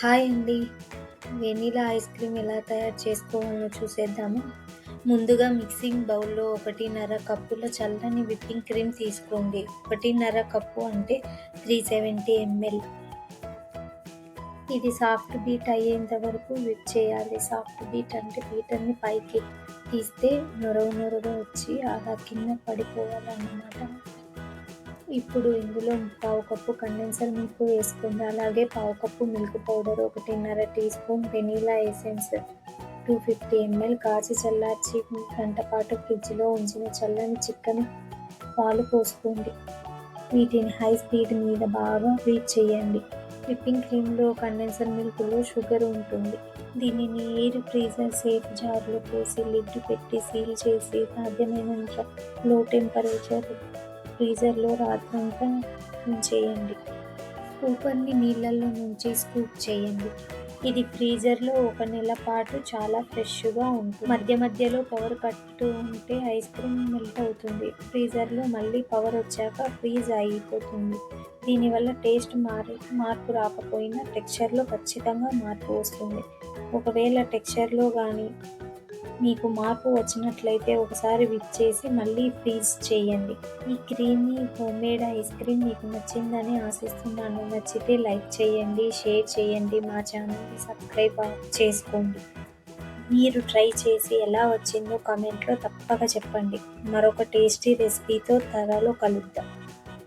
Hi అండి. Vanilla ice cream ఎలా తయారు చేసుకోవాలో చూసేద్దామా? ముందుగా మిక్సింగ్ బౌల్‌లో 1½ కప్పుల చల్లని విప్పింగ్ క్రీమ్ తీసుకోండి. 1½ కప్పు అంటే 370 ml. ఇది సాఫ్ట్ బీట్ అయ్యేంత వరకు విప్ చేయాలి. సాఫ్ట్ బీట్ అంటే బీటర్ని పైకి తీస్తే నురగ వచ్చి అలా కింద పడిపోవాలన్నమాట. ఇప్పుడు ఇందులో పావు కప్పు కండెన్సర్ మిల్క్ వేసుకోండి. అలాగే పావు cup milk powder, 1½ teaspoon vanilla essence, 250 ml కాచి చల్లార్చి గంట పాటు ఫ్రిడ్జ్లో ఉంచిన చల్లని చిక్కని పాలు పోసుకోండి. వీటిని హై స్పీడ్ మీద బాగా బీట్ చేయండి. విప్పింగ్ క్రీమ్లో, కండెన్సర్ మిల్క్లో షుగర్ ఉంటుంది. దీనిని ఎయిర్ ఫ్రీజర్ సేఫ్ జార్లో పోసి లిడ్ పెట్టి సీల్ చేసి సాధ్యమైనంత లో టెంపరేచర్ ఫ్రీజర్లో రాత్రంతా ఉంచేయండి. స్కూపర్ని నీళ్ళల్లో నుంచి స్కూప్ చేయండి. ఇది ఫ్రీజర్లో 1 నెల పాటు చాలా ఫ్రెష్గా ఉంటుంది. మధ్య మధ్యలో పవర్ కట్ ఉంటే ఐస్ క్రీమ్ మెల్ట్ అవుతుంది. ఫ్రీజర్లో మళ్ళీ పవర్ వచ్చాక ఫ్రీజ్ అయిపోతుంది. దీనివల్ల టేస్ట్ మార్పు రాకపోయినా టెక్స్చర్లో ఖచ్చితంగా మార్పు వస్తుంది. ఒకవేళ టెక్స్చర్లో కానీ మీకు మార్పు వచ్చినట్లయితే ఒకసారి విప్ చేసి మళ్ళీ ఫ్రీజ్ చేయండి. ఈ క్రీమీ హోమ్మేడ్ ఐస్ క్రీమ్ మీకు నచ్చిందని ఆశిస్తున్నాను. నచ్చితే లైక్ చేయండి, షేర్ చేయండి, మా ఛానల్ని సబ్స్క్రైబ్ చేసుకోండి. మీరు ట్రై చేసి ఎలా వచ్చిందో కామెంట్లో తప్పక చెప్పండి. మరొక టేస్టీ రెసిపీతో త్వరలో కలుద్దాం.